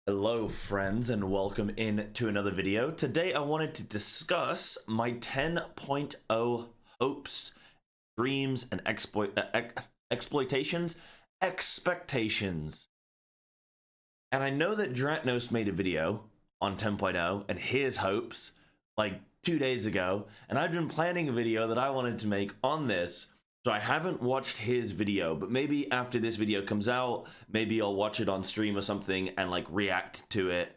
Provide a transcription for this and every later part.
Hello friends and welcome in to another video. Today I wanted to discuss my 10.0 hopes, dreams, and expectations. And I know that Dratnos made a video on 10.0 and his hopes like 2 days ago, and I've been planning a video that I wanted to make on this. So I haven't watched his video, but maybe after this video comes out, maybe I'll watch it on stream or something and like react to it.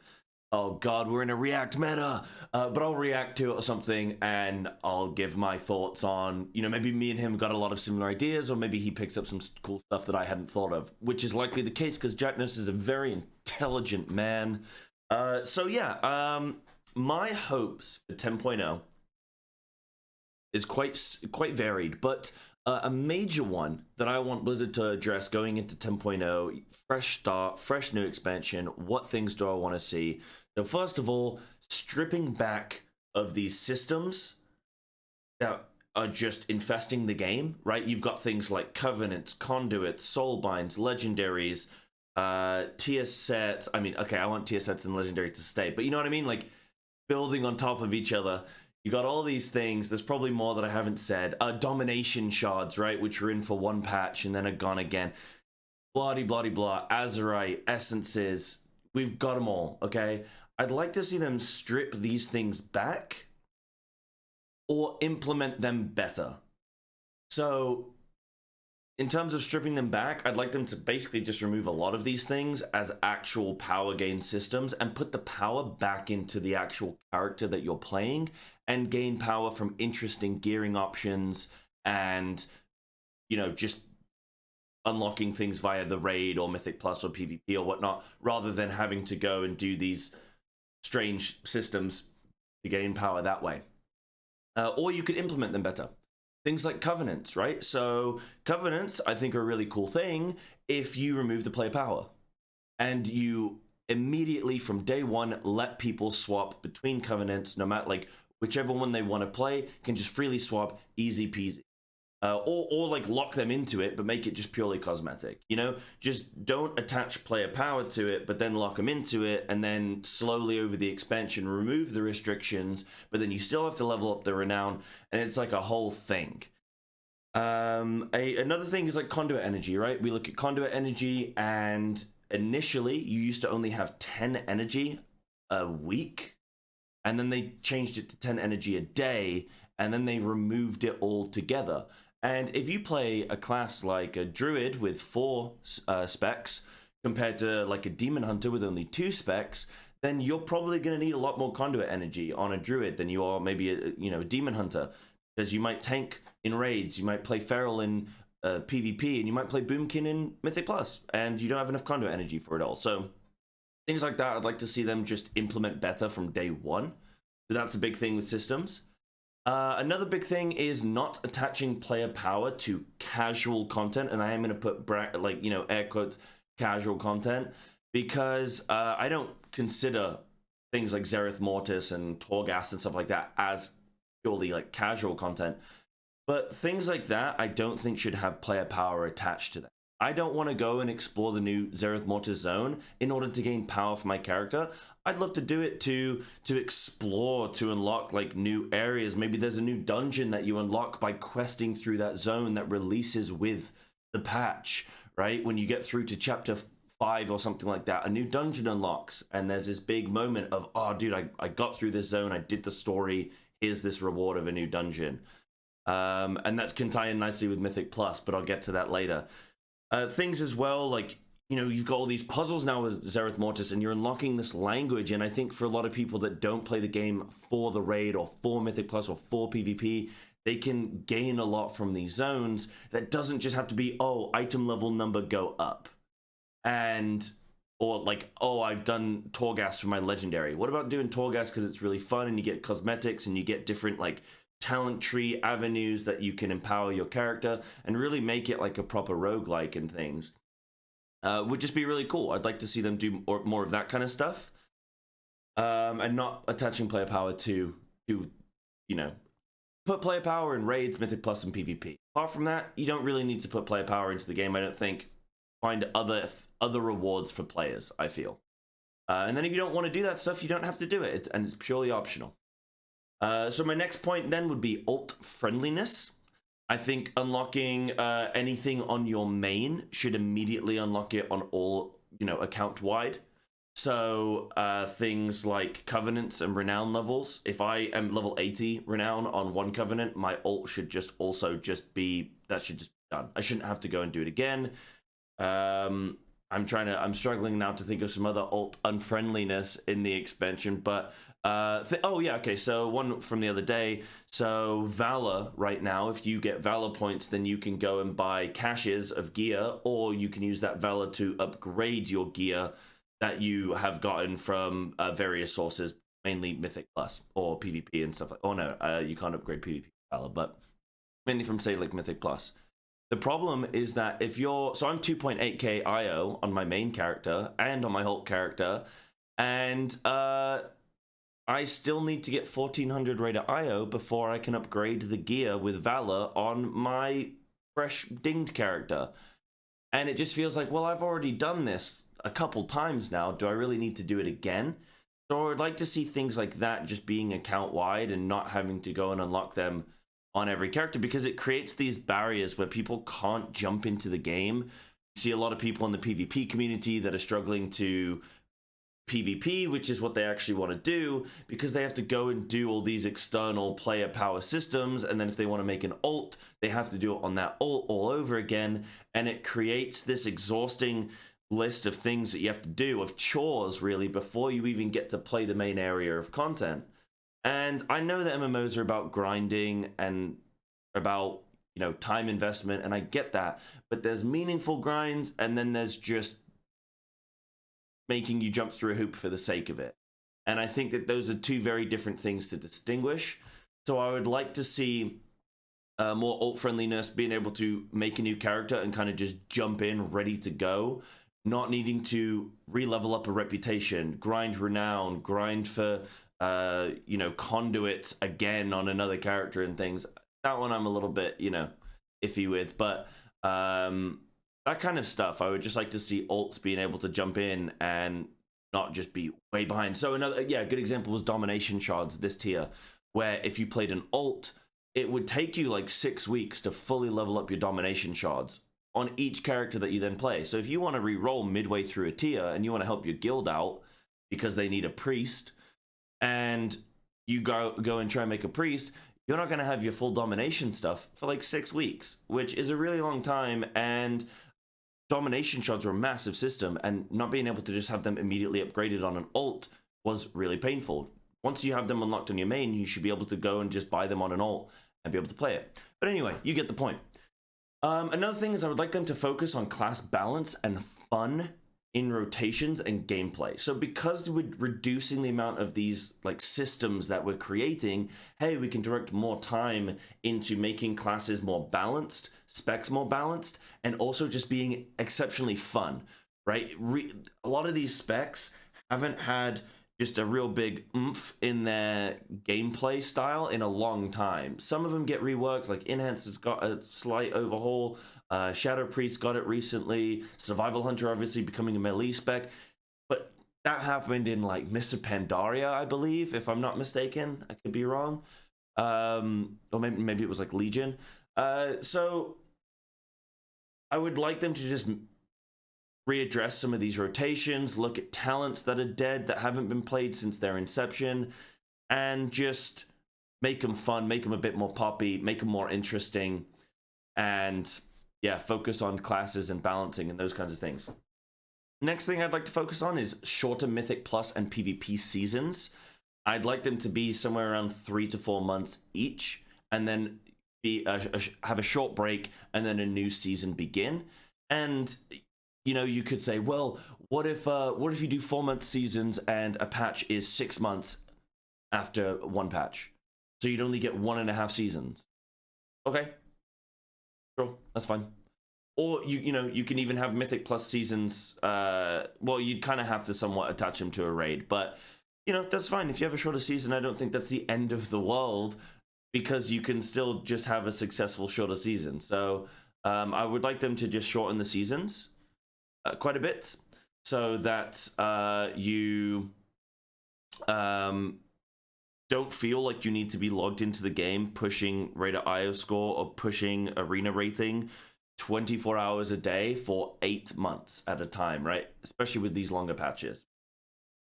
Oh god, we're in a react meta, but I'll react to it or something and I'll give my thoughts on, maybe me and him got a lot of similar ideas, or maybe he picks up some cool stuff that I hadn't thought of, which is likely the case because Jackness is a very intelligent man. My hopes for 10.0 is quite varied, but a major one that I want Blizzard to address going into 10.0, fresh start, fresh new expansion, what things do I want to see? So first of all, stripping back of these systems that are just infesting the game, right? You've got things like Covenants, Conduits, Soulbinds, Legendaries, tier sets. I mean, okay, I want tier sets and Legendary to stay, but you know what I mean? Like, building on top of each other. You got all these things. There's probably more that I haven't said. Domination shards, right? Which were in for one patch and then are gone again. Bloody, bloody, blah. Azurite, essences. We've got them all, okay? I'd like to see them strip these things back or implement them better. So, in terms of stripping them back, I'd like them to basically just remove a lot of these things as actual power gain systems and put the power back into the actual character that you're playing and gain power from interesting gearing options and, just unlocking things via the raid or Mythic Plus or PvP or whatnot, rather than having to go and do these strange systems to gain power that way. Or you could implement them better. Things like Covenants, right? So Covenants, I think, are a really cool thing if you remove the player power and you immediately from day one let people swap between Covenants, no matter like whichever one they want to play, can just freely swap, easy peasy. Or like lock them into it, but make it just purely cosmetic. Just don't attach player power to it, but then lock them into it, and then slowly over the expansion remove the restrictions. But then you still have to level up the renown, and it's like a whole thing. Another thing is like conduit energy, right? We look at conduit energy, and initially you used to only have 10 energy a week, and then they changed it to 10 energy a day, and then they removed it all together. And if you play a class like a Druid with 4 specs compared to like a Demon Hunter with only 2 specs, then you're probably going to need a lot more conduit energy on a Druid than you are maybe a Demon Hunter, because you might tank in raids, you might play Feral in PvP, and you might play Boomkin in Mythic Plus, and you don't have enough conduit energy for it all. So things like that, I'd like to see them just implement better from day one. So that's a big thing with systems. Another big thing is not attaching player power to casual content, and I am going to put air quotes casual content, because I don't consider things like Zereth Mortis and Torghast and stuff like that as purely like casual content. But things like that I don't think should have player power attached to them. I don't want to go and explore the new Zereth Mortis zone in order to gain power for my character. I'd love to do it to explore, to unlock like new areas. Maybe there's a new dungeon that you unlock by questing through that zone that releases with the patch, right? When you get through to chapter 5 or something like that, a new dungeon unlocks, and there's this big moment of, oh dude, I got through this zone, I did the story, here's this reward of a new dungeon. And that can tie in nicely with Mythic Plus, but I'll get to that later. Things as well, like, you've got all these puzzles now with Zereth Mortis, and you're unlocking this language, and I think for a lot of people that don't play the game for the raid or for Mythic Plus or for PvP, they can gain a lot from these zones that doesn't just have to be, oh, item level number go up. Or like, oh, I've done Torghast for my legendary. What about doing Torghast because it's really fun and you get cosmetics and you get different like talent tree avenues that you can empower your character and really make it like a proper roguelike and things. Would just be really cool. I'd like to see them do more of that kind of stuff, and not attaching player power to put player power in raids, Mythic Plus, and PvP. Apart from that, you don't really need to put player power into the game, I don't think. Find other rewards for players, I feel. And then if you don't want to do that stuff, you don't have to do it, and it's purely optional. So my next point then would be alt friendliness. I think unlocking anything on your main should immediately unlock it on all, account wide. So things like covenants and renown levels. If I am level 80 renown on one covenant, my alt should just be, that should just be done. I shouldn't have to go and do it again. I'm struggling now to think of some other alt unfriendliness in the expansion, but so one from the other day. So Valor right now, if you get Valor points, then you can go and buy caches of gear, or you can use that Valor to upgrade your gear that you have gotten from various sources, mainly Mythic Plus or PvP and stuff like. Oh no, you can't upgrade PvP Valor, but mainly from, say, like Mythic Plus. The problem is that if you're, so I'm 2.8k IO on my main character and on my Hulk character, and I still need to get 1400 rated IO before I can upgrade the gear with Valor on my fresh dinged character. And it just feels like, well, I've already done this a couple times now. Do I really need to do it again? So I would like to see things like that just being account wide and not having to go and unlock them on every character, because it creates these barriers where people can't jump into the game. You see a lot of people in the PvP community that are struggling to PvP, which is what they actually want to do, because they have to go and do all these external player power systems, and then if they want to make an alt, they have to do it on that alt all over again, and it creates this exhausting list of things that you have to do, of chores really, before you even get to play the main area of content. And I know that MMOs are about grinding and about, time investment, and I get that. But there's meaningful grinds, and then there's just making you jump through a hoop for the sake of it. And I think that those are two very different things to distinguish. So I would like to see more alt friendliness, being able to make a new character and kind of just jump in ready to go, not needing to re-level up a reputation, grind renown, grind for conduit again on another character and things. That one I'm a little bit, iffy with, but that kind of stuff, I would just like to see alts being able to jump in and not just be way behind. So another, good example was domination shards, this tier, where if you played an alt, it would take you like 6 weeks to fully level up your domination shards on each character that you then play. So if you want to re-roll midway through a tier and you want to help your guild out because they need a priest, and you go and try and make a priest, you're not going to have your full domination stuff for like 6 weeks, which is a really long time. And domination shards are a massive system, and not being able to just have them immediately upgraded on an alt was really painful. Once you have them unlocked on your main, you should be able to go and just buy them on an alt and be able to play it. But anyway, you get the point. Another thing is I would like them to focus on class balance and fun in rotations and gameplay. So because we're reducing the amount of these like systems that we're creating, hey, we can direct more time into making classes more balanced, specs more balanced, and also just being exceptionally fun, right? A lot of these specs haven't had just a real big oomph in their gameplay style in a long time. Some of them get reworked, like Enhanced has got a slight overhaul, Shadow Priest got it recently, Survival Hunter obviously becoming a melee spec, but that happened in like Mists of Pandaria, I believe, if I'm not mistaken. I could be wrong. Or maybe it was like Legion. So I would like them to just readdress some of these rotations, look at talents that are dead, that haven't been played since their inception, and just make them fun, make them a bit more poppy, make them more interesting, and focus on classes and balancing and those kinds of things. Next thing I'd like to focus on is shorter Mythic Plus and PvP seasons. I'd like them to be somewhere around 3 to 4 months each, and then have a short break, and then a new season begin. And you could say, well, what if you do 4-month seasons and a patch is 6 months after one patch? So you'd only get 1.5 seasons. Okay, sure, that's fine. Or you can even have Mythic Plus seasons. Well, you'd kind of have to somewhat attach them to a raid, but that's fine. If you have a shorter season, I don't think that's the end of the world, because you can still just have a successful shorter season. So I would like them to just shorten the seasons quite a bit. so that you don't feel like you need to be logged into the game pushing rated IO score or pushing arena rating 24 hours a day for 8 months at a time, right? Especially with these longer patches.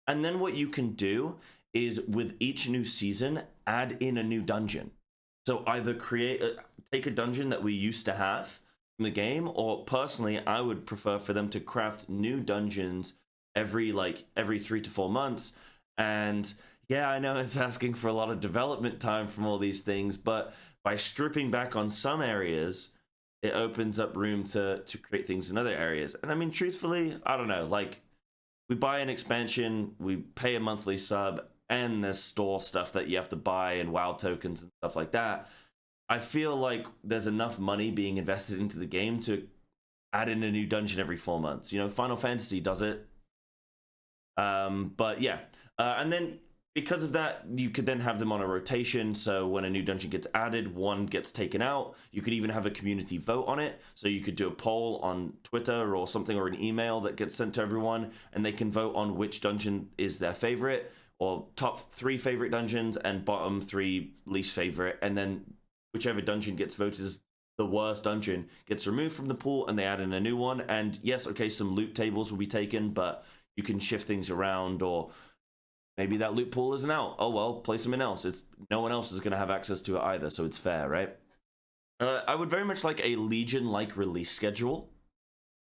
And then what you can do is with each new season, add in a new dungeon. So either take a dungeon that we used to have in the game, or personally, I would prefer for them to craft new dungeons every 3 to 4 months. And yeah, I know it's asking for a lot of development time from all these things, but by stripping back on some areas, it opens up room to create things in other areas. And I mean, truthfully, I don't know, like, we buy an expansion, we pay a monthly sub, and there's store stuff that you have to buy and WoW tokens and stuff like that. I feel like there's enough money being invested into the game to add in a new dungeon every 4 months. You know, Final Fantasy does it. But yeah, and then because of that, you could then have them on a rotation. So when a new dungeon gets added, one gets taken out. You could even have a community vote on it. So you could do a poll on Twitter or something, or an email that gets sent to everyone, and they can vote on which dungeon is their favorite, or top 3 favorite dungeons and bottom 3 least favorite. And then whichever dungeon gets voted as the worst dungeon gets removed from the pool, and they add in a new one. And yes, okay, some loot tables will be taken, but you can shift things around, or maybe that loot pool isn't out. Oh well, play something else. It's no one else is going to have access to it either, so it's fair, right? I would very much like a Legion-like release schedule.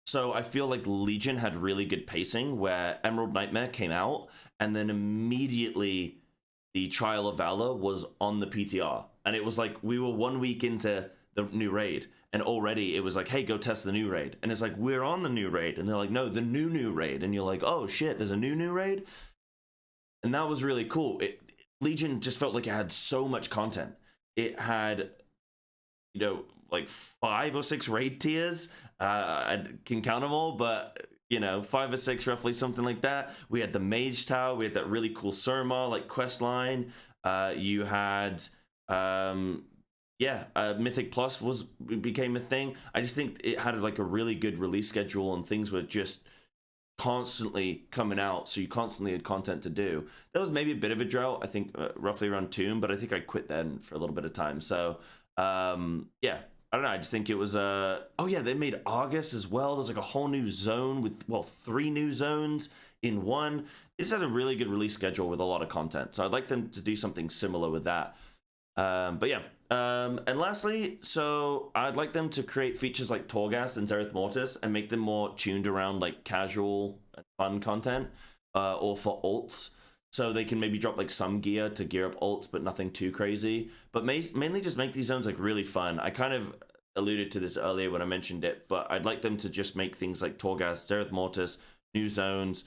So I feel like Legion had really good pacing, where Emerald Nightmare came out, and then immediately the Trial of Valor was on the PTR. And it was like, we were 1 week into the new raid, and already it was like, hey, go test the new raid. And it's like, we're on the new raid. And they're like, no, the new raid. And you're like, oh shit, there's a new raid? And that was really cool. Legion just felt like it had so much content. It had, you know, like 5 or 6 raid tiers. I can count them all, but you know, 5 or 6 roughly, something like that. We had the Mage Tower. We had that really cool Surma like quest line. You had Mythic Plus became a thing. I just think it had like a really good release schedule, and things were just constantly coming out, so you constantly had content to do. There was maybe a bit of a drought, I think, roughly around Tomb, but I think I quit then for a little bit of time. So yeah, I don't know, I just think it was oh yeah, they made August as well. There's like a whole new zone with, well, 3 new zones in one. They just had a really good release schedule with a lot of content, so I'd like them to do something similar with that. But yeah, and lastly, so I'd like them to create features like Torghast and Zereth Mortis and make them more tuned around like casual and fun content, or for ults. So they can maybe drop like some gear to gear up ults, but nothing too crazy. But mainly just make these zones like really fun. I kind of alluded to this earlier when I mentioned it, but I'd like them to just make things like Torghast, Zereth Mortis, new zones,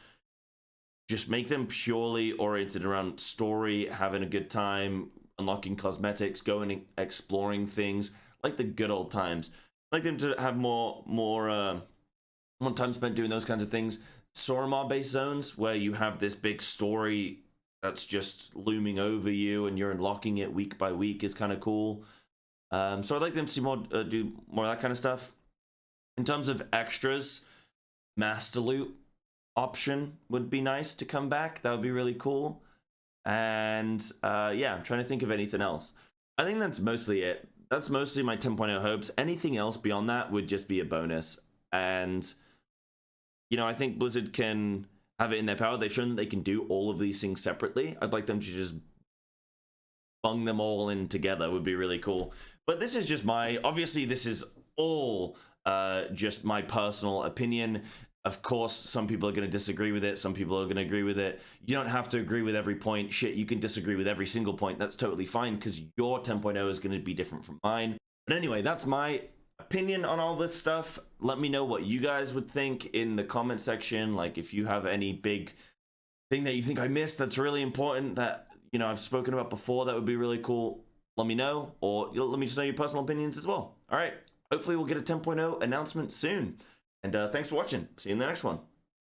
just make them purely oriented around story, having a good time, unlocking cosmetics, going and exploring things like the good old times. I'd like them to have more time spent doing those kinds of things. Soromar based zones where you have this big story that's just looming over you and you're unlocking it week by week is kind of cool. So I'd like them to see more, do more of that kind of stuff. In terms of extras, Master Loot option would be nice to come back. That would be really cool. And yeah, I'm trying to think of anything else. I think that's mostly it. That's mostly my 10.0 hopes. Anything else beyond that would just be a bonus. And, you know, I think Blizzard can have it in their power. They've shown that they can do all of these things separately. I'd like them to just bung them all in together. Would be really cool. But this is just obviously this is all just my personal opinion. Of course, some people are going to disagree with it. Some people are going to agree with it. You don't have to agree with every point. Shit, you can disagree with every single point. That's totally fine, because your 10.0 is going to be different from mine. But anyway, that's my opinion on all this stuff. Let me know what you guys would think in the comment section. Like, if you have any big thing that you think I missed that's really important that, you know, I've spoken about before, that would be really cool. Let me know, or let me just know your personal opinions as well. All right. Hopefully we'll get a 10.0 announcement soon. And thanks for watching. See you in the next one.